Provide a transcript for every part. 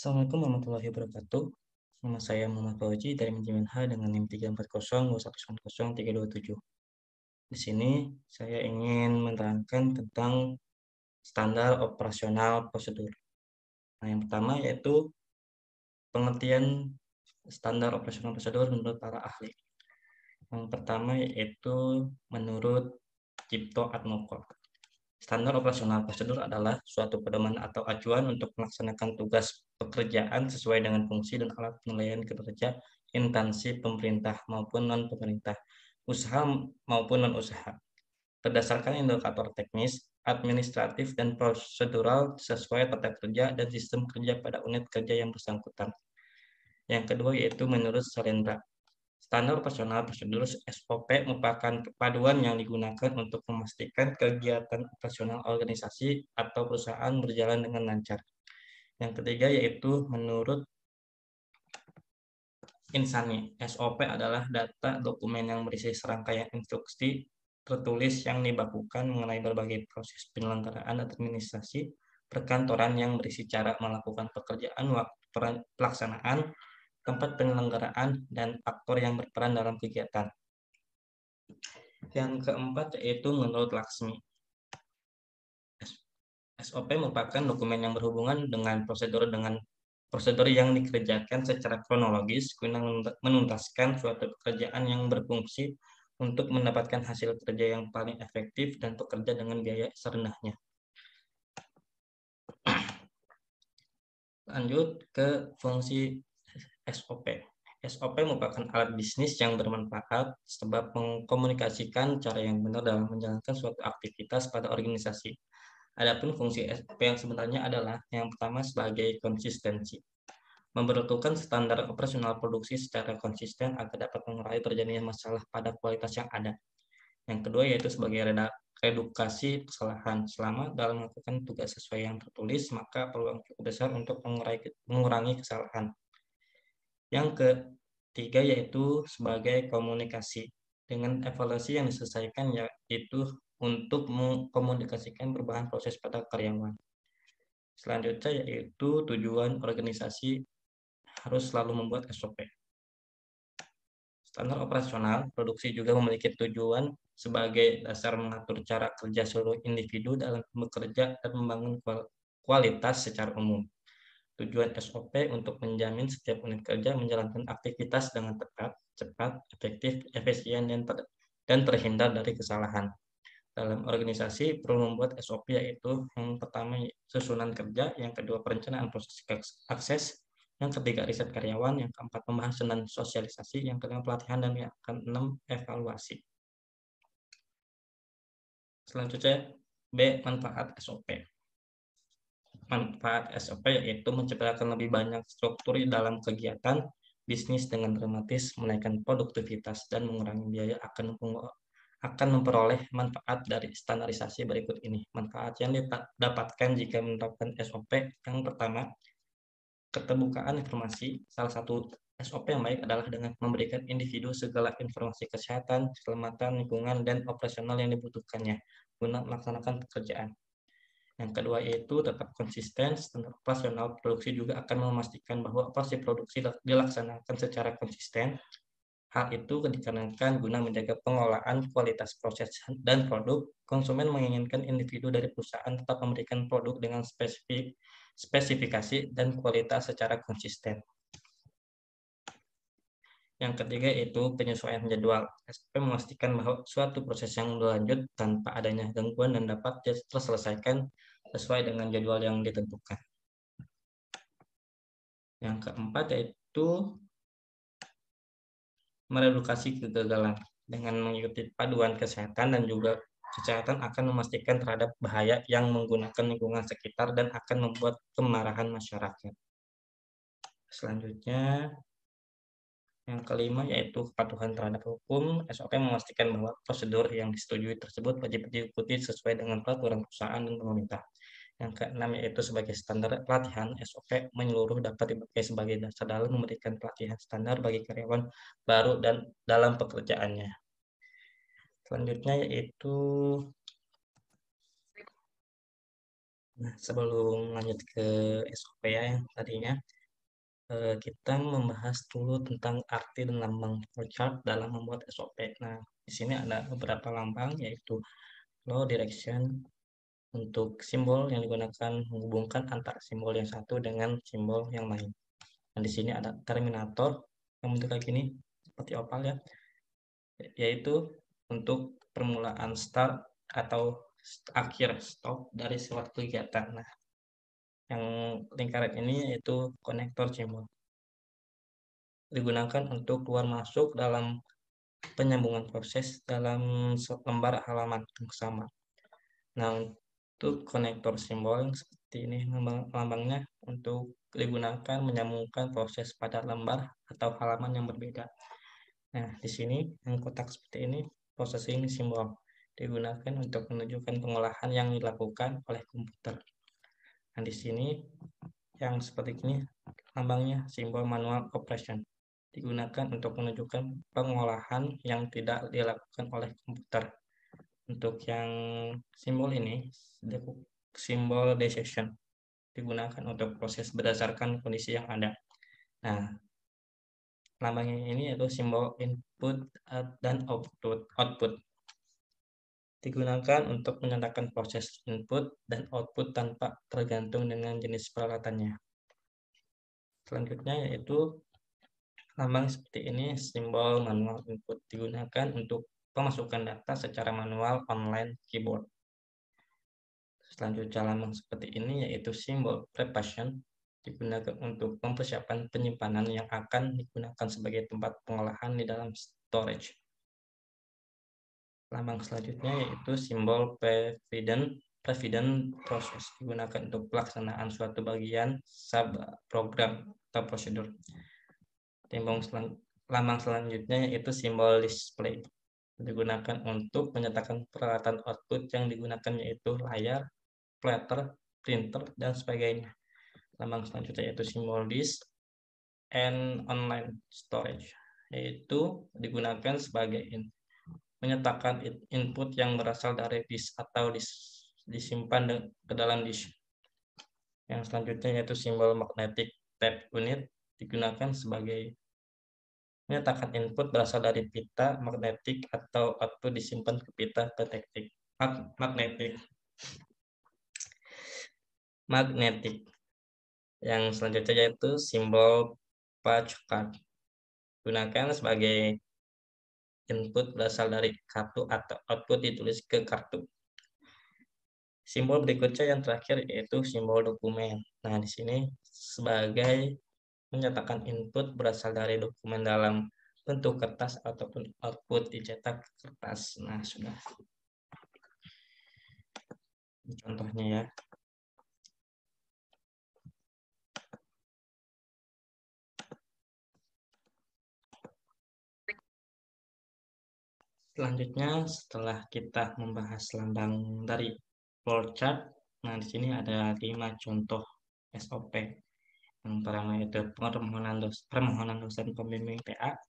Assalamualaikum warahmatullahi wabarakatuh. Nama saya Muhammad Fauzi dari manajemen H dengan NIM 34021903227. Di sini saya ingin menerangkan tentang standar operasional prosedur. Nah, yang pertama yaitu pengertian standar operasional prosedur menurut para ahli. Yang pertama yaitu menurut Cipto Atmoko. Standar operasional prosedur adalah suatu pedoman atau acuan untuk melaksanakan tugas pekerjaan sesuai dengan fungsi dan alat penilaian kinerja instansi pemerintah maupun non-pemerintah, usaha maupun non-usaha, berdasarkan indikator teknis, administratif, dan prosedural sesuai tata kerja dan sistem kerja pada unit kerja yang bersangkutan. Yang kedua yaitu menurut Salendra. Standar operasional prosedur SOP merupakan paduan yang digunakan untuk memastikan kegiatan operasional organisasi atau perusahaan berjalan dengan lancar. Yang ketiga yaitu menurut Insani. SOP adalah data dokumen yang berisi serangkaian instruksi tertulis yang dibakukan mengenai berbagai proses penyelenggaraan administrasi perkantoran yang berisi cara melakukan pekerjaan, waktu pelaksanaan, tempat penyelenggaraan, dan aktor yang berperan dalam kegiatan. Yang keempat yaitu menurut Laksmi. SOP merupakan dokumen yang berhubungan dengan prosedur yang dikerjakan secara kronologis guna menuntaskan suatu pekerjaan yang berfungsi untuk mendapatkan hasil kerja yang paling efektif dan bekerja dengan biaya serendahnya. Lanjut ke fungsi SOP. SOP merupakan alat bisnis yang bermanfaat sebab mengkomunikasikan cara yang benar dalam menjalankan suatu aktivitas pada organisasi. Adapun fungsi SOP yang sebenarnya adalah yang pertama sebagai konsistensi, memberlakukan standar operasional produksi secara konsisten agar dapat mengurangi terjadinya masalah pada kualitas yang ada. Yang kedua yaitu sebagai redukasi kesalahan. Selama dalam melakukan tugas sesuai yang tertulis, maka peluang cukup besar untuk mengurangi kesalahan. Yang ketiga yaitu sebagai komunikasi. Dengan evaluasi yang diselesaikan yaitu untuk mengkomunikasikan perubahan proses pada karyawan. Selanjutnya yaitu tujuan organisasi harus selalu membuat SOP. Standar operasional produksi juga memiliki tujuan sebagai dasar mengatur cara kerja seluruh individu dalam bekerja dan membangun kualitas secara umum. Tujuan SOP untuk menjamin setiap unit kerja menjalankan aktivitas dengan tepat, cepat, efektif, efisien, dan terhindar dari kesalahan. Dalam organisasi perlu membuat SOP yaitu yang pertama susunan kerja, yang kedua perencanaan proses akses, yang ketiga riset karyawan, yang keempat pembahasan dan sosialisasi, yang kelima pelatihan, dan yang keenam evaluasi. Selanjutnya B. Manfaat SOP. Manfaat SOP yaitu menciptakan lebih banyak struktur dalam kegiatan bisnis dengan dramatis, menaikkan produktivitas, dan mengurangi biaya akan memperoleh manfaat dari standarisasi berikut ini. Manfaat yang didapatkan jika menerapkan SOP yang pertama, keterbukaan informasi. Salah satu SOP yang baik adalah dengan memberikan individu segala informasi kesehatan, keselamatan, lingkungan, dan operasional yang dibutuhkannya guna melaksanakan pekerjaan. Yang kedua yaitu tetap konsisten. Standar operasional produksi juga akan memastikan bahwa operasi produksi dilaksanakan secara konsisten. Hal itu dikarenakan guna menjaga pengolahan kualitas proses dan produk. Konsumen menginginkan individu dari perusahaan tetap memberikan produk dengan spesifikasi dan kualitas secara konsisten. Yang ketiga yaitu penyesuaian jadwal. SOP memastikan bahwa suatu proses yang berlanjut tanpa adanya gangguan dan dapat terselesaikan sesuai dengan jadwal yang ditentukan. Yang keempat yaitu meredukasi kegagalan. Dengan mengikuti paduan kesehatan dan juga kesehatan akan memastikan terhadap bahaya yang menggunakan lingkungan sekitar dan akan membuat kemarahan masyarakat. Selanjutnya yang kelima yaitu kepatuhan terhadap hukum. SOP memastikan bahwa prosedur yang disetujui tersebut wajib diikuti sesuai dengan peraturan perusahaan dan pemerintah. Yang keenam yaitu sebagai standar pelatihan. SOP menyeluruh dapat dipakai sebagai dasar dalam memberikan pelatihan standar bagi karyawan baru dan dalam pekerjaannya. Selanjutnya yaitu Nah, sebelum lanjut ke SOP ya yang tadinya, kita membahas dulu tentang arti dan lambang flowchart dalam membuat SOP. Nah, di sini ada beberapa lambang, yaitu flow direction untuk simbol yang digunakan menghubungkan antara simbol yang satu dengan simbol yang lain. Nah, di sini ada terminator yang bentuk kayak gini, seperti opal ya, yaitu untuk permulaan start atau akhir stop dari suatu kegiatan. Nah, yang lingkaran ini yaitu konektor simbol. Digunakan untuk keluar masuk dalam penyambungan proses dalam lembar halaman yang sama. Nah, untuk konektor simbol yang seperti ini lambangnya untuk digunakan menyambungkan proses pada lembar atau halaman yang berbeda. Nah, di sini yang kotak seperti ini processing simbol digunakan untuk menunjukkan pengolahan yang dilakukan oleh komputer. Nah, di sini yang seperti ini lambangnya simbol manual operation digunakan untuk menunjukkan pengolahan yang tidak dilakukan oleh komputer. Untuk yang simbol ini, simbol decision digunakan untuk proses berdasarkan kondisi yang ada. Nah, lambangnya ini yaitu simbol input dan output digunakan untuk menyatakan proses input dan output tanpa tergantung dengan jenis peralatannya. Selanjutnya yaitu lambang seperti ini, simbol manual input digunakan untuk pemasukan data secara manual online keyboard. Selanjutnya lambang seperti ini yaitu simbol preparation digunakan untuk mempersiapkan penyimpanan yang akan digunakan sebagai tempat pengolahan di dalam storage. Lambang selanjutnya yaitu simbol prevident process digunakan untuk pelaksanaan suatu bagian sub program atau prosedur. Lambang selanjutnya yaitu simbol display digunakan untuk menyatakan peralatan output yang digunakan yaitu layar, platter, printer, dan sebagainya. Lambang selanjutnya yaitu simbol disk and online storage, yaitu digunakan sebagai menyatakan input yang berasal dari disk atau disimpan ke dalam disk. Yang selanjutnya yaitu simbol magnetic tape unit digunakan sebagai menyatakan input berasal dari pita magnetik atau output disimpan ke pita detektif magnetik. Yang selanjutnya yaitu simbol patch card gunakan sebagai input berasal dari kartu atau output ditulis ke kartu. Simbol berikutnya yang terakhir yaitu simbol dokumen. Nah, di sini sebagai menyatakan input berasal dari dokumen dalam bentuk kertas ataupun output dicetak kertas. Nah, sudah. Contohnya ya. Selanjutnya, setelah kita membahas lambang dari flowchart, nah di sini ada 5 contoh SOP. Yang pertama itu permohonan dosen pembimbing TA.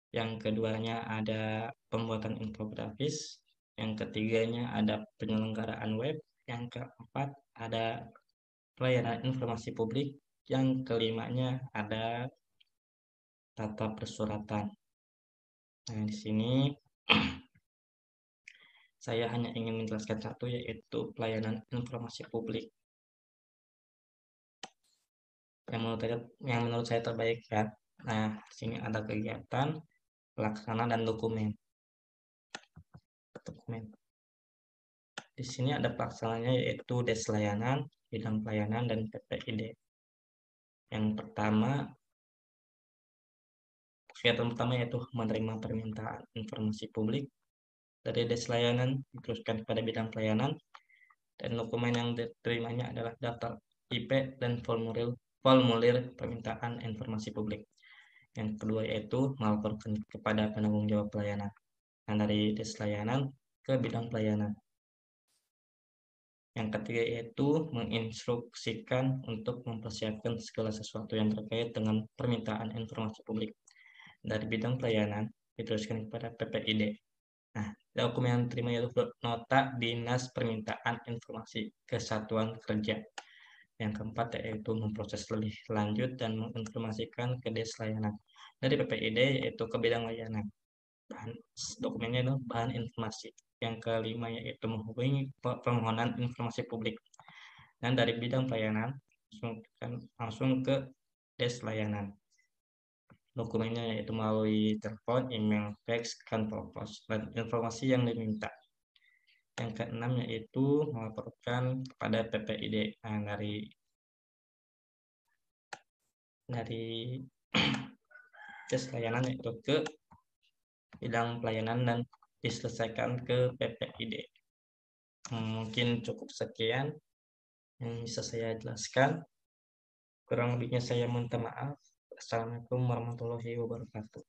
Yang keduanya ada pembuatan infografis. Yang ketiganya ada penyelenggaraan web. Yang keempat ada pelayanan informasi publik. Yang kelimanya ada tata persuratan. Nah, di sini saya hanya ingin menjelaskan satu, yaitu pelayanan informasi publik. Yang menurut saya terbaik kan. Nah, di sini ada kegiatan, pelaksana, dan dokumen. Di sini ada pelaksananya yaitu Des Layanan, Bidang Pelayanan, dan PPID. Yang pertama, kegiatan pertama yaitu menerima permintaan informasi publik dari Des Layanan diteruskan kepada bidang pelayanan, dan dokumen yang diterimanya adalah daftar IP dan formulir permintaan informasi publik. Yang kedua yaitu melaporkan kepada penanggung jawab pelayanan. Nah, dari Des Layanan ke bidang pelayanan. Yang ketiga yaitu menginstruksikan untuk mempersiapkan segala sesuatu yang terkait dengan permintaan informasi publik. Dari bidang pelayanan diteruskan kepada PPID. Nah, dokumen yang diterima yaitu nota dinas permintaan informasi ke satuan kerja. Yang keempat yaitu memproses lebih lanjut dan menginformasikan ke des layanan. Dari PPID yaitu ke bidang layanan. Dokumennya itu bahan informasi. Yang kelima yaitu menghubungi permohonan informasi publik. Dan dari bidang pelayanan langsung ke des layanan. Dokumennya yaitu melalui telepon, email, fax, kantor pos, dan informasi yang diminta. Yang keenam yaitu melaporkan kepada PPID. Nah, dari des layanan yaitu ke bidang pelayanan dan diselesaikan ke PPID. Mungkin cukup sekian yang bisa saya jelaskan. Kurang lebihnya saya minta maaf. Assalamualaikum warahmatullahi wabarakatuh.